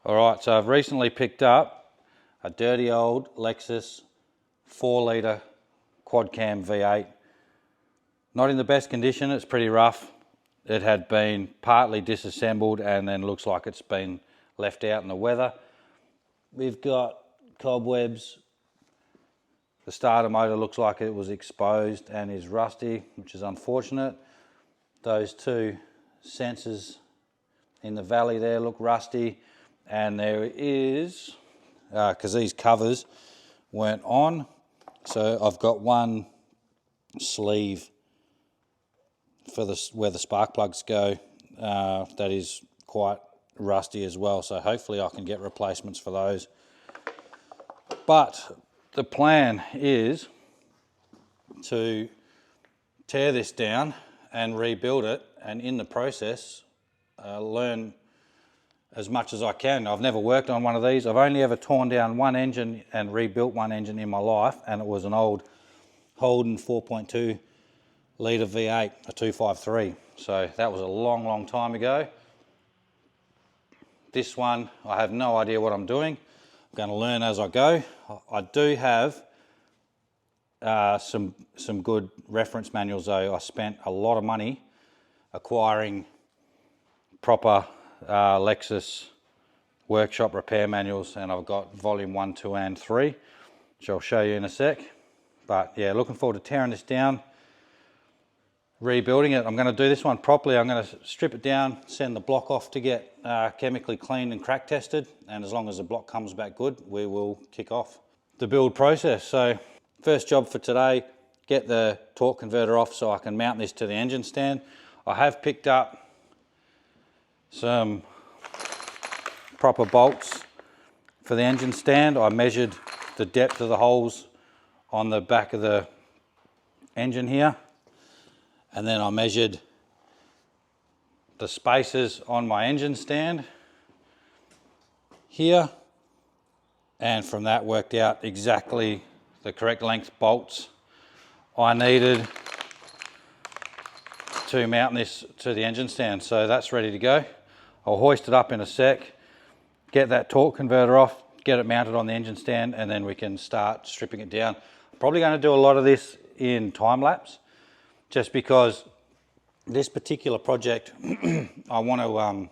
Alright, so I've recently picked up a dirty old Lexus 4 litre quad cam V8. Not in the best condition, it's pretty rough. It had been partly disassembled and then looks like it's been left out in the weather. We've got cobwebs. The starter motor looks like it was exposed and is rusty, which is unfortunate. Those two sensors in the valley there look rusty. And there is, because these covers weren't on, so I've got one sleeve for where the spark plugs go that is quite rusty as well, so hopefully I can get replacements for those. But the plan is to tear this down and rebuild it, and in the process learn as much as I can. I've never worked on one of these. I've only ever torn down one engine and rebuilt one engine in my life, and it was an old Holden 4.2 litre V8, a 253. So that was a long, long time ago. This one, I have no idea what I'm doing. I'm going to learn as I go. I do have some good reference manuals though. I spent a lot of money acquiring proper Lexus workshop repair manuals, and I've got volume 1, 2 and 3, which I'll show you in a sec. But yeah, looking forward to tearing this down, rebuilding it. I'm going to do this one properly. I'm going to strip it down, send the block off to get chemically cleaned and crack tested, and as long as the block comes back good, we will kick off the build process. So first job for today, get the torque converter off so I can mount this to the engine stand. I have picked up some proper bolts for the engine stand. I measured the depth of the holes on the back of the engine here, and then I measured the spaces on my engine stand here, and from that worked out exactly the correct length bolts I needed to mount this to the engine stand. So that's ready to go. I'll hoist it up in a sec, get that torque converter off, get it mounted on the engine stand, and then we can start stripping it down. I'm probably going to do a lot of this in time lapse, just because this particular project I want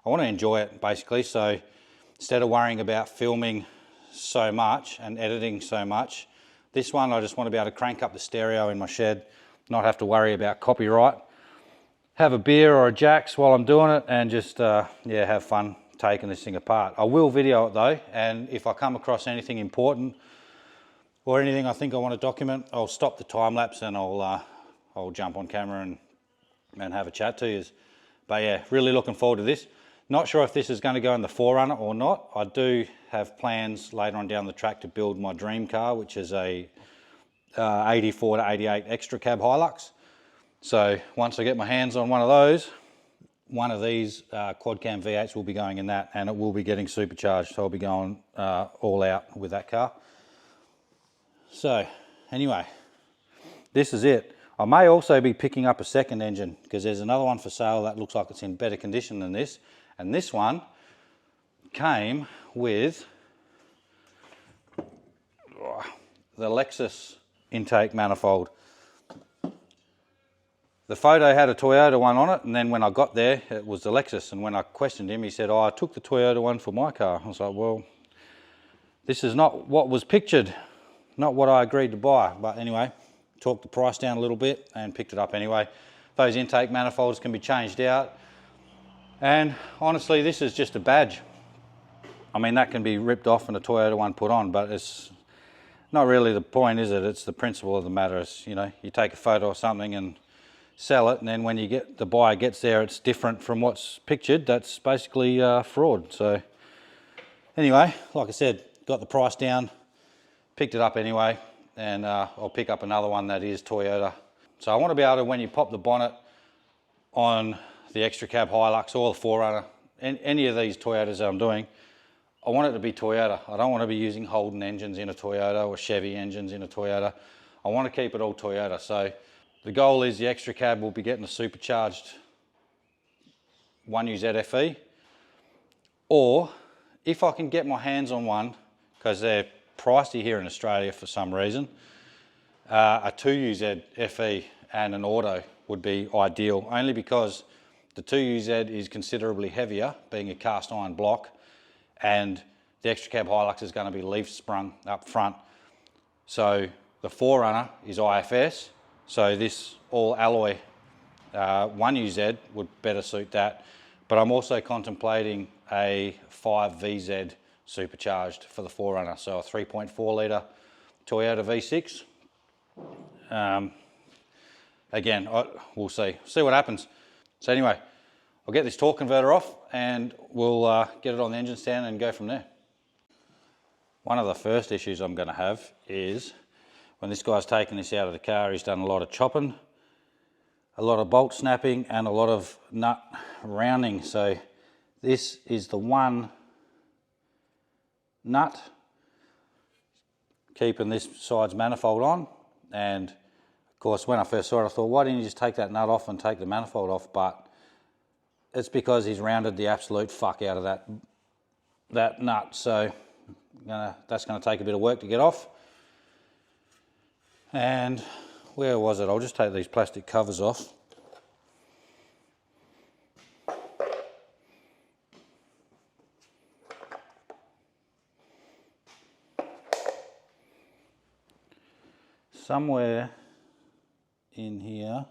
to enjoy it basically. So instead of worrying about filming so much and editing so much, this one I just want to be able to crank up the stereo in my shed, not have to worry about copyright, have a beer or a Jack's while I'm doing it, and just yeah, have fun taking this thing apart. I will video it though, and if I come across anything important or anything I think I want to document, I'll stop the time lapse and I'll jump on camera and have a chat to you. But yeah, really looking forward to this. Not sure if this is going to go in the 4runner or not. I do have plans later on down the track to build my dream car, which is a 84 to 88 extra cab Hilux. So once I get my hands on one of those, one of these quad cam V8s will be going in that, and it will be getting supercharged. So I'll be going all out with that car. So anyway, this is it. I may also be picking up a second engine, because there's another one for sale that looks like it's in better condition than this. And this one came with the Lexus intake manifold. The photo had a Toyota one on it, and then when I got there, it was the Lexus. And when I questioned him, he said, "Oh, I took the Toyota one for my car." I was like, well, this is not what was pictured, not what I agreed to buy. But anyway, talked the price down a little bit and picked it up anyway. Those intake manifolds can be changed out. And honestly, this is just a badge. I mean, that can be ripped off and a Toyota one put on, but it's not really the point, is it? It's the principle of the matter. It's, you know, you take a photo of something and sell it, and then when the buyer gets there, it's different from what's pictured. That's basically fraud. So anyway, like I said, got the price down, picked it up anyway, and I'll pick up another one that is Toyota. So I want to be able to, when you pop the bonnet on the extra cab Hilux or the 4runner, any of these Toyotas that I'm doing, I want it to be Toyota. I don't want to be using Holden engines in a Toyota or Chevy engines in a Toyota. I want to keep it all Toyota. So the goal is the extra cab will be getting a supercharged 1UZ FE, or if I can get my hands on one, because they're pricey here in Australia for some reason, a 2UZ FE and an auto would be ideal, only because the 2UZ is considerably heavier, being a cast iron block, and the extra cab Hilux is going to be leaf sprung up front. So the 4runner is IFS, so this all alloy 1UZ would better suit that. But I'm also contemplating a 5VZ supercharged for the 4runner, so a 3.4 litre Toyota V6. Again, we'll see what happens. So anyway, I'll get this torque converter off and we'll get it on the engine stand and go from there. One of the first issues I'm going to have is when this guy's taken this out of the car, he's done a lot of chopping, a lot of bolt snapping and a lot of nut rounding. So this is the one nut keeping this side's manifold on, and of course when I first saw it I thought, why didn't you just take that nut off and take the manifold off? But it's because he's rounded the absolute fuck out of that nut, so that's going to take a bit of work to get off. And where was it? I'll just take these plastic covers off. Somewhere in here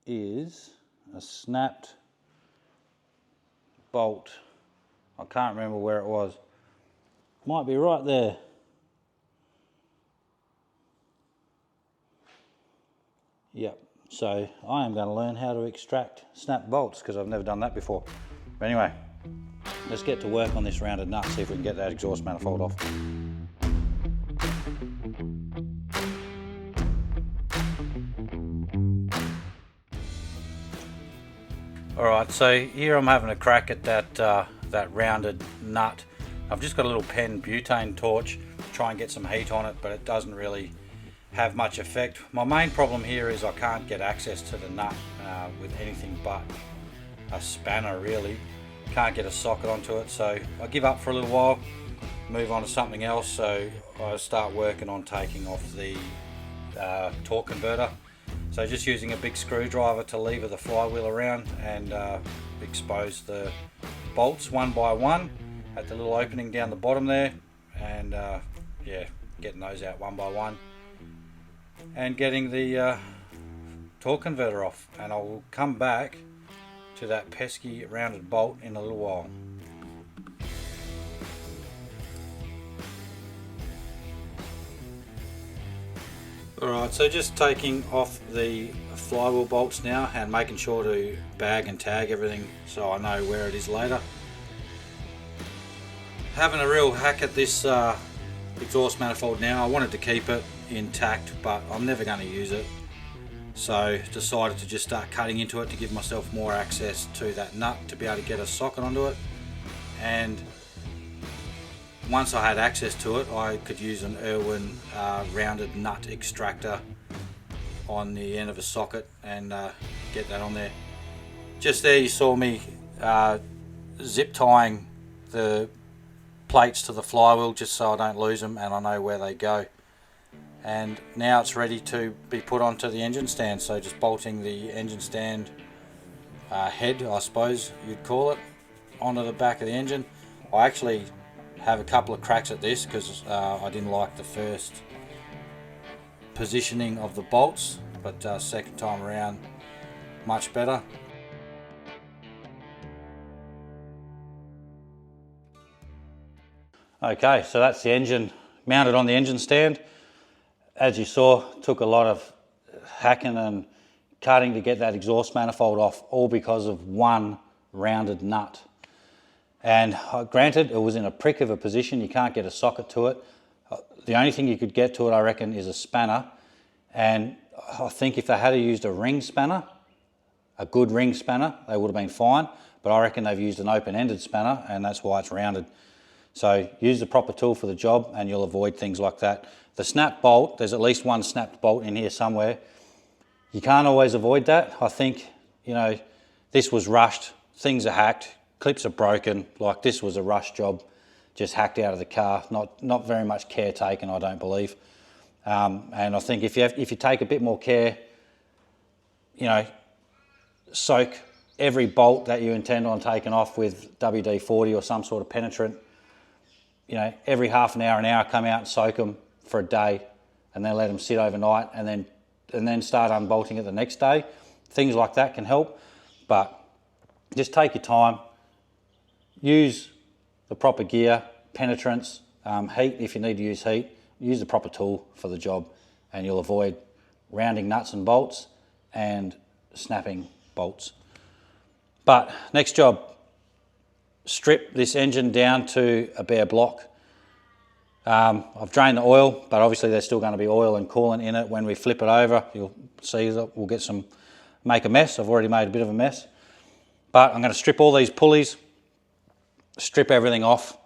is a snapped bolt. I can't remember where it was. Might be right there. Yep, so I am going to learn how to extract snap bolts because I've never done that before. But anyway, let's get to work on this rounded nut, see if we can get that exhaust manifold off. Alright, so here I'm having a crack at that rounded nut. I've just got a little pen butane torch, try and get some heat on it, but it doesn't really have much effect. My main problem here is I can't get access to the nut with anything but a spanner really. Can't get a socket onto it, so I give up for a little while, move on to something else. So I start working on taking off the torque converter. So just using a big screwdriver to lever the flywheel around and expose the bolts one by one at the little opening down the bottom there, and yeah, getting those out one by one and getting the torque converter off, and I'll come back to that pesky rounded bolt in a little while. Alright, so just taking off the flywheel bolts now and making sure to bag and tag everything so I know where it is later. Having a real hack at this exhaust manifold now. I wanted to keep it intact, but I'm never going to use it. So decided to just start cutting into it to give myself more access to that nut to be able to get a socket onto it. And once I had access to it, I could use an Irwin rounded nut extractor on the end of a socket and get that on there. Just there you saw me zip tying the plates to the flywheel just so I don't lose them and I know where they go. And now it's ready to be put onto the engine stand, so just bolting the engine stand head, I suppose you'd call it, onto the back of the engine. I actually have a couple of cracks at this because I didn't like the first positioning of the bolts, but second time around much better. Okay, so that's the engine mounted on the engine stand. As you saw, took a lot of hacking and cutting to get that exhaust manifold off, all because of one rounded nut. And granted, it was in a prick of a position, you can't get a socket to it. The only thing you could get to it, I reckon, is a spanner. And I think if they had used a ring spanner, a good ring spanner, they would have been fine. But I reckon they've used an open-ended spanner, and that's why it's rounded. So use the proper tool for the job and you'll avoid things like that. The snap bolt, there's at least one snapped bolt in here somewhere. You can't always avoid that. I think, you know, this was rushed, things are hacked, clips are broken. Like this was a rush job, just hacked out of the car. Not very much care taken, I don't believe. And I think if you take a bit more care, you know, soak every bolt that you intend on taking off with WD-40 or some sort of penetrant. You know, every half an hour, come out and soak them for a day, and then let them sit overnight, and then start unbolting it the next day. Things like that can help, but just take your time. Use the proper gear, penetrants, heat if you need to use heat. Use the proper tool for the job, and you'll avoid rounding nuts and bolts and snapping bolts. But next job, strip this engine down to a bare block. I've drained the oil, but obviously there's still going to be oil and coolant in it. When we flip it over, you'll see that we'll make a mess. I've already made a bit of a mess. But I'm going to strip all these pulleys, strip everything off,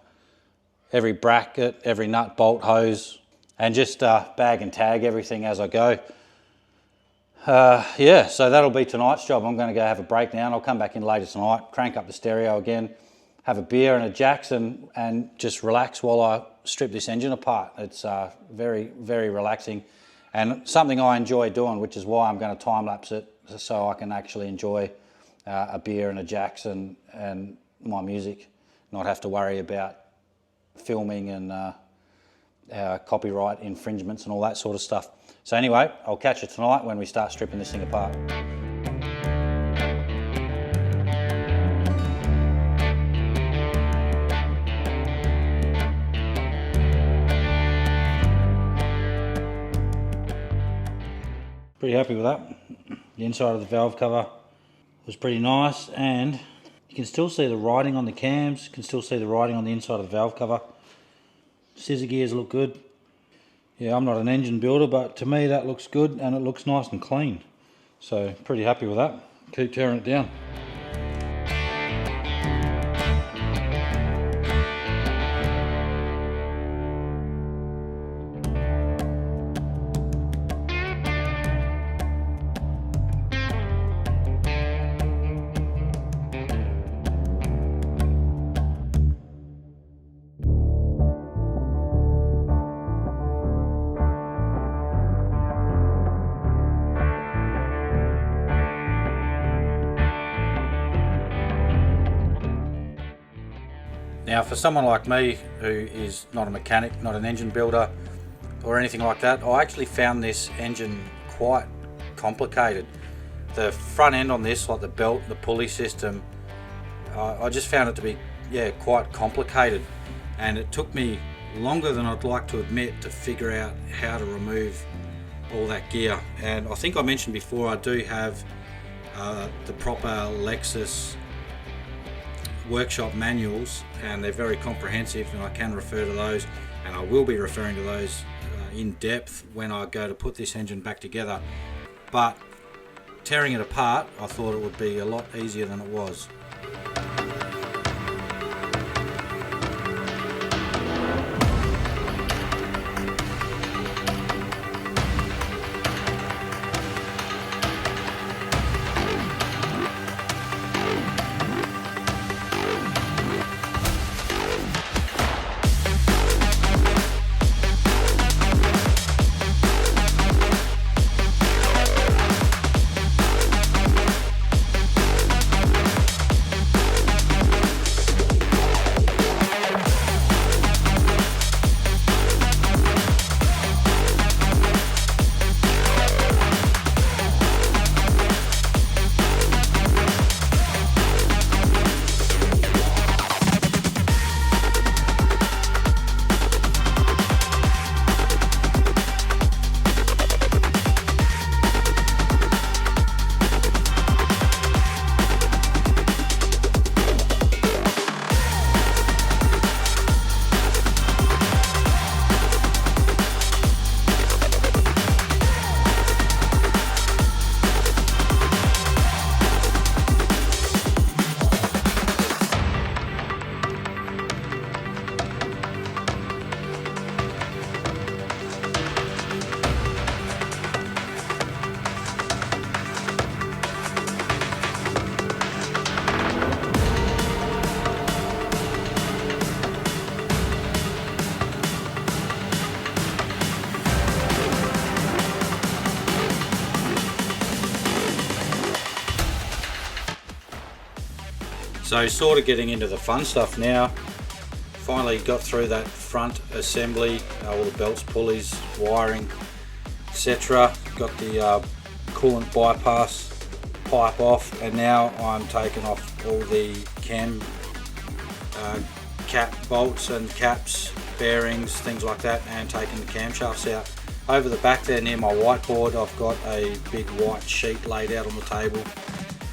every bracket, every nut, bolt, hose, and just bag and tag everything as I go. Yeah, so that'll be tonight's job. I'm going to go have a break now, and I'll come back in later tonight, crank up the stereo again, have a beer and a Jacks, and just relax while I strip this engine apart. It's very, very relaxing, and something I enjoy doing, which is why I'm going to time lapse it so I can actually enjoy a beer and a Jacks and my music, not have to worry about filming and copyright infringements and all that sort of stuff. So anyway, I'll catch you tonight when we start stripping this thing apart. Pretty happy with that. The inside of the valve cover was pretty nice, and you can still see the writing on the cams, you can still see the writing on the inside of the valve cover. Scissor gears look good. Yeah, I'm not an engine builder, but to me that looks good and it looks nice and clean. So pretty happy with that. Keep tearing it down. Now for someone like me who is not a mechanic, not an engine builder or anything like that, I actually found this engine quite complicated. The front end on this, like the belt, the pulley system, I just found it to be quite complicated, and it took me longer than I'd like to admit to figure out how to remove all that gear. And I think I mentioned before, I do have the proper Lexus workshop manuals, and they're very comprehensive, and I can refer to those, and I will be referring to those in depth when I go to put this engine back together. But tearing it apart, I thought it would be a lot easier than it was. So sort of getting into the fun stuff now. Finally got through that front assembly, all the belts, pulleys, wiring, etc. Got the coolant bypass pipe off, and now I'm taking off all the cam cap bolts and caps, bearings, things like that, and taking the camshafts out. Over the back there near my whiteboard, I've got a big white sheet laid out on the table,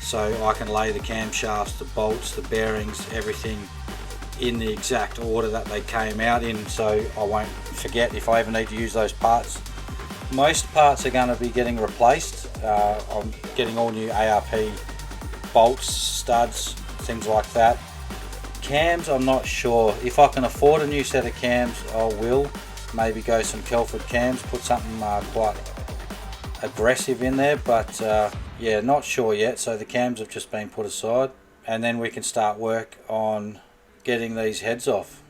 so I can lay the camshafts, the bolts, the bearings, everything in the exact order that they came out in, so I won't forget if I ever need to use those parts. Most parts are going to be getting replaced. I'm getting all new ARP bolts, studs, things like that. Cams, I'm not sure. If I can afford a new set of cams, I will. Maybe go some Kelford cams, put something quite aggressive in there, but yeah, not sure yet. So the cams have just been put aside, and then we can start work on getting these heads off.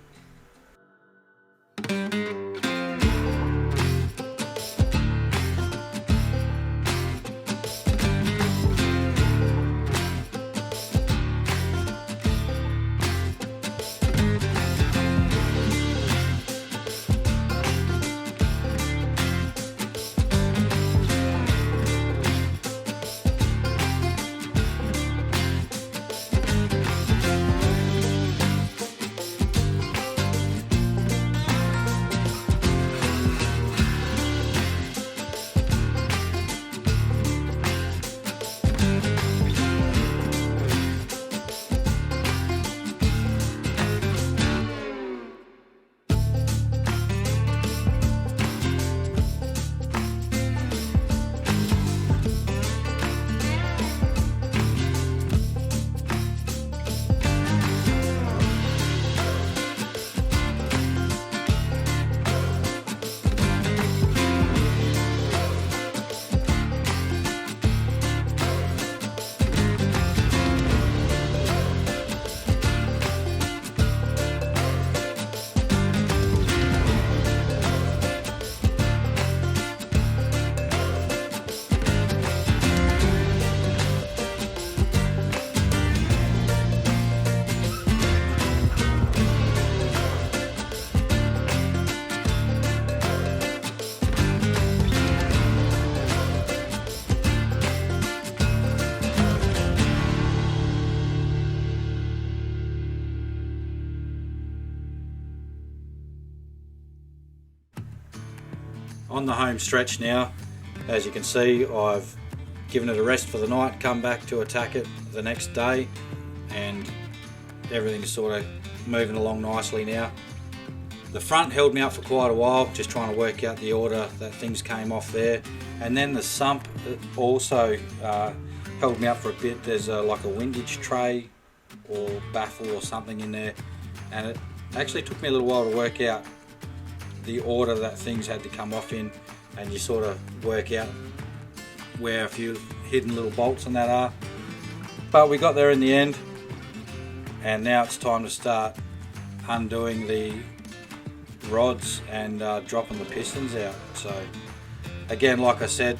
On the home stretch now, as you can see, I've given it a rest for the night, come back to attack it the next day, and everything's sort of moving along nicely now. The front held me up for quite a while, just trying to work out the order that things came off there, and then the sump also held me up for a bit. There's like a windage tray or baffle or something in there, and it actually took me a little while to work out the order that things had to come off in, and you sort of work out where a few hidden little bolts and that are. But we got there in the end, and now it's time to start undoing the rods and dropping the pistons out. So again, like I said,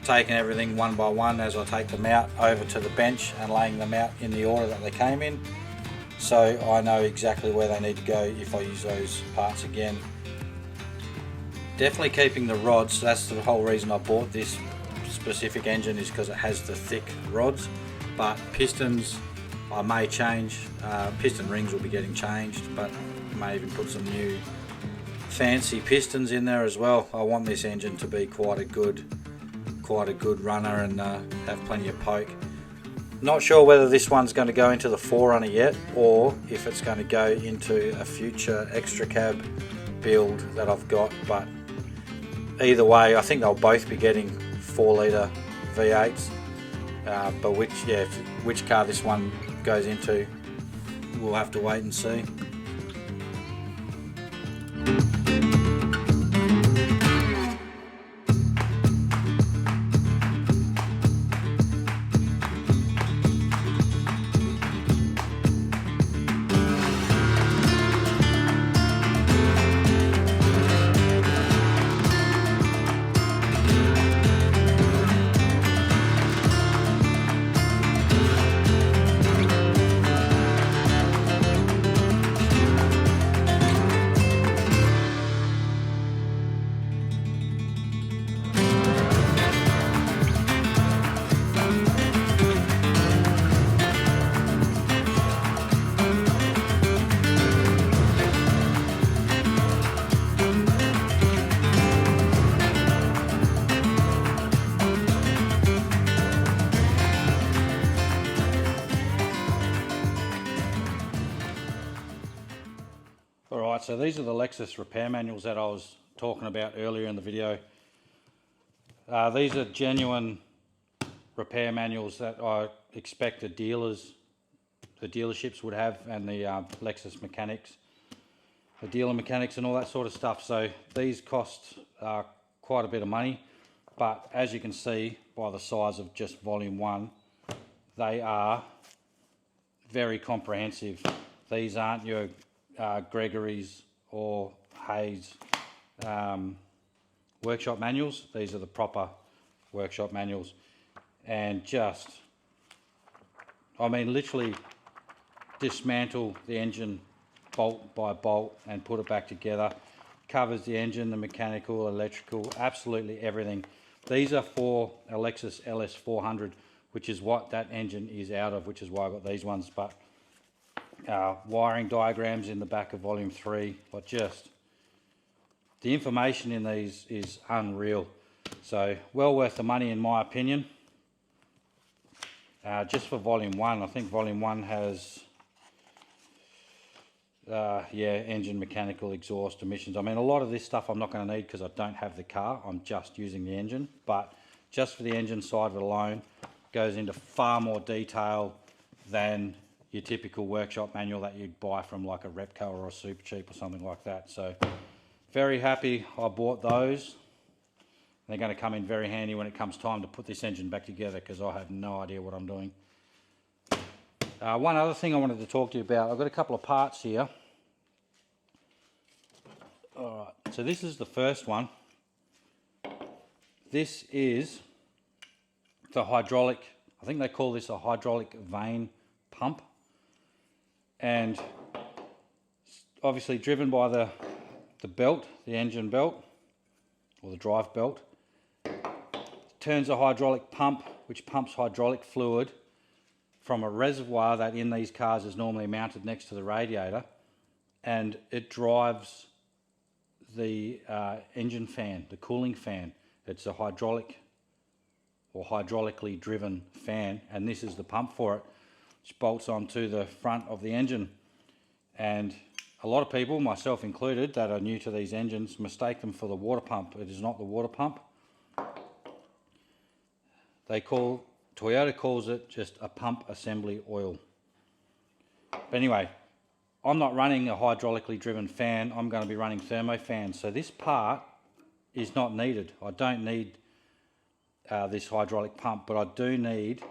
taking everything one by one as I take them out over to the bench and laying them out in the order that they came in, so I know exactly where they need to go if I use those parts again. Definitely keeping the rods. That's the whole reason I bought this specific engine, is because it has the thick rods. But pistons I may change. Piston rings will be getting changed, but I may even put some new fancy pistons in there as well. I want this engine to be quite a good runner and have plenty of poke. Not sure whether this one's going to go into the 4runner yet, or if it's going to go into a future extra cab build that I've got, but either way I think they'll both be getting 4 litre V8s, but which car this one goes into, we'll have to wait and see. Alright, so these are the Lexus repair manuals that I was talking about earlier in the video. These are genuine repair manuals that I expect the dealerships would have, and the Lexus mechanics, the dealer mechanics and all that sort of stuff. So these cost quite a bit of money, but as you can see by the size of just volume 1, they are very comprehensive. These aren't your Gregory's or Hayes workshop manuals. These are the proper workshop manuals, and just, I mean, literally dismantle the engine bolt by bolt and put it back together. Covers the engine, the mechanical, electrical, absolutely everything. These are for a Lexus LS400, which is what that engine is out of, which is why I got these ones. But wiring diagrams in the back of volume 3, but just the information in these is unreal. So well worth the money in my opinion. Just for volume 1, I think volume 1 has engine, mechanical, exhaust, emissions. I mean, a lot of this stuff I'm not going to need because I don't have the car, I'm just using the engine. But just for the engine side of it alone, goes into far more detail than your typical workshop manual that you'd buy from like a Repco or a Supercheap or something like that. So very happy I bought those. They're going to come in very handy when it comes time to put this engine back together, because I have no idea what I'm doing. One other thing I wanted to talk to you about, I've got a couple of parts here. Alright, so this is the first one. This is the hydraulic, I think they call this a hydraulic vane pump. And obviously driven by the belt, the engine belt, or the drive belt. Turns a hydraulic pump, which pumps hydraulic fluid from a reservoir that in these cars is normally mounted next to the radiator, and it drives the engine fan, the cooling fan. It's a hydraulic or hydraulically driven fan, and this is the pump for it, which bolts onto the front of the engine. And a lot of people, myself included, that are new to these engines mistake them for the water pump. It is not the water pump. Toyota calls it just a pump assembly oil. But anyway, I'm not running a hydraulically driven fan, I'm going to be running thermo fans. So this part is not needed. I don't need this hydraulic pump, but I do need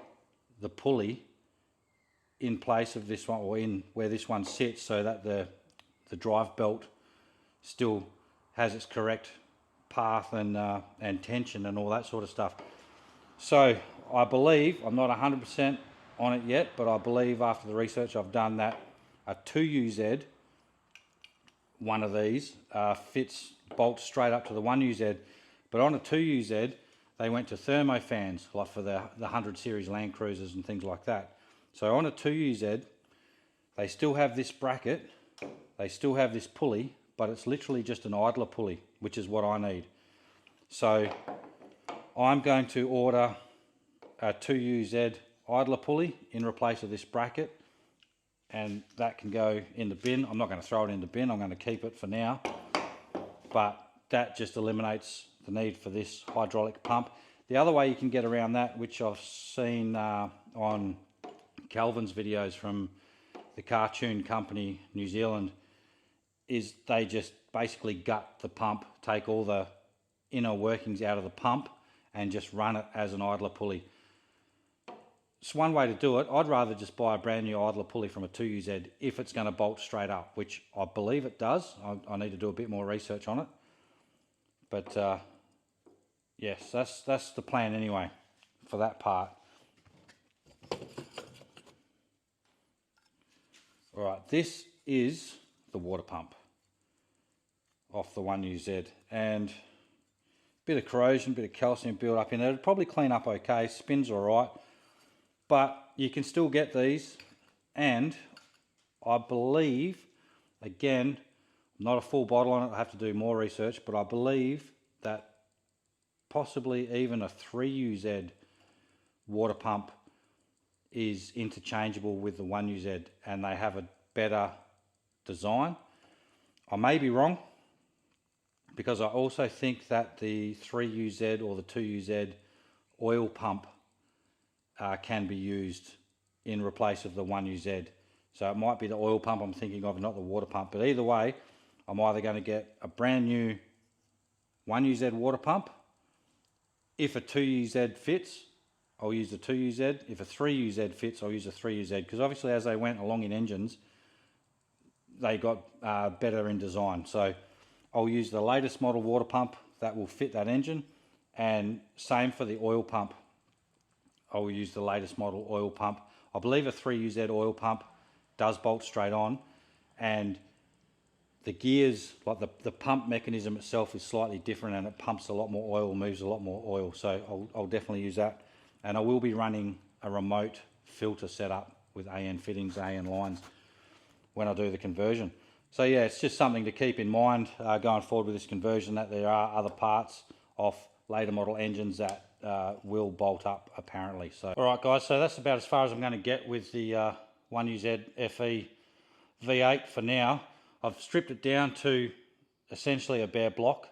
the pulley in place of this one, or in where this one sits, so that the drive belt still has its correct path and tension and all that sort of stuff. So I believe, I'm not 100% on it yet, but I believe after the research I've done that a 2UZ, one of these, bolts straight up to the 1UZ. But on a 2UZ, they went to thermo fans, like for the 100 series Land Cruisers and things like that. So on a 2UZ, they still have this bracket, they still have this pulley, but it's literally just an idler pulley, which is what I need. So I'm going to order a 2UZ idler pulley in place of this bracket, and that can go in the bin. I'm not going to throw it in the bin, I'm going to keep it for now. But that just eliminates the need for this hydraulic pump. The other way you can get around that, which I've seen on Calvin's videos from the Cartoon Company New Zealand, is they just basically gut the pump, take all the inner workings out of the pump and just run it as an idler pulley. It's one way to do it. I'd rather just buy a brand new idler pulley from a 2UZ if it's going to bolt straight up, which I believe it does. I need to do a bit more research on it. But yes, that's the plan anyway for that part. Alright, this is the water pump off the 1UZ, and a bit of corrosion, bit of calcium build up in there. It'll probably clean up okay, spins alright, but you can still get these. And I believe, again, not a full bottle on it, I have to do more research, but I believe that possibly even a 3UZ water pump is interchangeable with the 1UZ, and they have a better design. I may be wrong, because I also think that the 3UZ or the 2UZ oil pump can be used in replace of the 1UZ. So it might be the oil pump I'm thinking of, not the water pump. But either way, I'm either going to get a brand new 1UZ water pump. If a 2UZ fits, I'll use the 2UZ. If a 3UZ fits, I'll use the 3UZ. Because obviously as they went along in engines, they got better in design. So I'll use the latest model water pump that will fit that engine. And same for the oil pump. I'll use the latest model oil pump. I believe a 3UZ oil pump does bolt straight on, and the gears, like the pump mechanism itself, is slightly different, and it pumps a lot more oil, moves a lot more oil. So I'll definitely use that. And I will be running a remote filter setup with AN fittings, AN lines when I do the conversion. So yeah, it's just something to keep in mind going forward with this conversion, that there are other parts of later model engines that will bolt up apparently. So all right guys, so that's about as far as I'm going to get with the 1UZ FE V8 for now. I've stripped it down to essentially a bare block.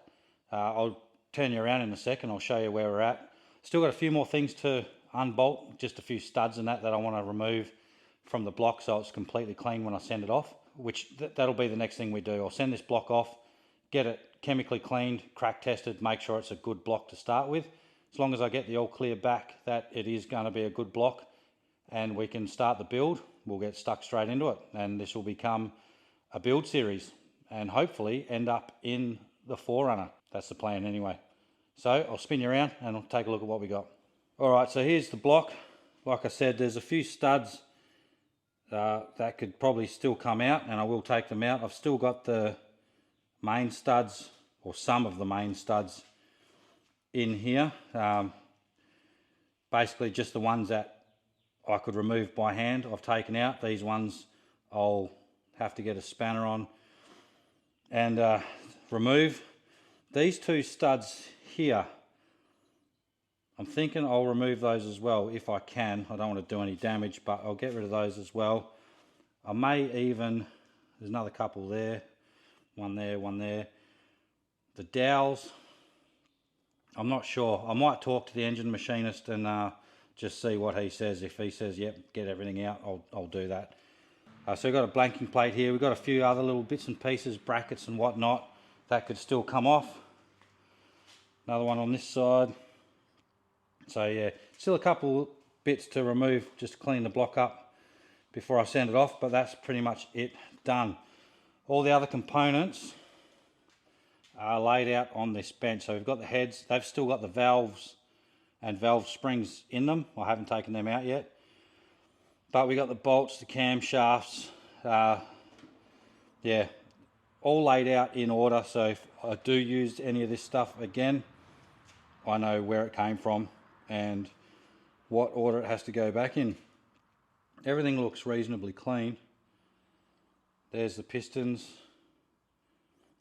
I'll turn you around in a second, I'll show you where we're at. Still got a few more things to unbolt, just a few studs and that I want to remove from the block so it's completely clean when I send it off, which that'll be the next thing we do. I'll send this block off, get it chemically cleaned, crack tested, make sure it's a good block to start with. As long as I get the all clear back that it is going to be a good block and we can start the build, we'll get stuck straight into it, and this will become a build series and hopefully end up in the 4runner. That's the plan anyway. So I'll spin you around and I'll take a look at what we got. All right, so here's the block. Like I said, there's a few studs that could probably still come out, and I will take them out. I've still got the main studs, or some of the main studs, in here. Basically just the ones that I could remove by hand I've taken out. These ones I'll have to get a spanner on and remove. These two studs here, I'm thinking I'll remove those as well if I can. I don't want to do any damage, but I'll get rid of those as well. I may even, there's another couple there, one there, one there. The dowels, I'm not sure. I might talk to the engine machinist and just see what he says. If he says, yep, get everything out, I'll do that. So we've got a blanking plate here. We've got a few other little bits and pieces, brackets and whatnot, that could still come off. Another one on this side. So yeah, still a couple bits to remove, just to clean the block up before I send it off, but that's pretty much it, done. All the other components are laid out on this bench. So we've got the heads, they've still got the valves and valve springs in them. I haven't taken them out yet. But we got the bolts, the camshafts, yeah, all laid out in order. So if I do use any of this stuff again, I know where it came from and what order it has to go back in. Everything looks reasonably clean. There's the pistons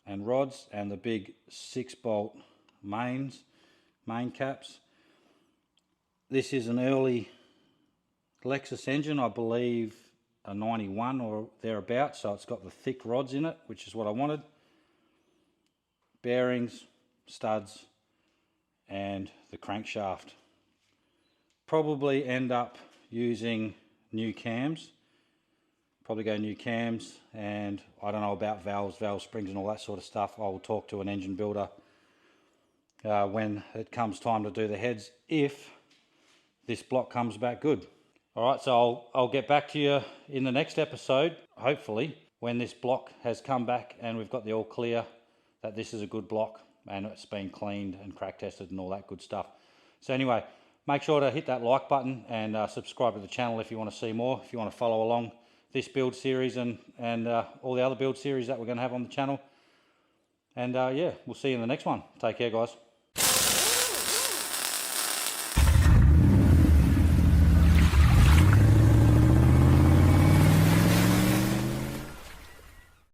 and rods and the big 6-bolt main caps. This is an early Lexus engine, I believe a 91 or thereabouts, so it's got the thick rods in it, which is what I wanted. Bearings, studs, and the crankshaft. Probably end up using new cams. Probably go new cams, and I don't know about valves, valve springs and all that sort of stuff. I'll talk to an engine builder when it comes time to do the heads, if this block comes back good. All right, so I'll get back to you in the next episode, hopefully, when this block has come back and we've got the all clear that this is a good block and it's been cleaned and crack tested and all that good stuff. So anyway, make sure to hit that like button and subscribe to the channel if you want to see more, if you want to follow along this build series and all the other build series that we're going to have on the channel. And yeah, we'll see you in the next one. Take care, guys.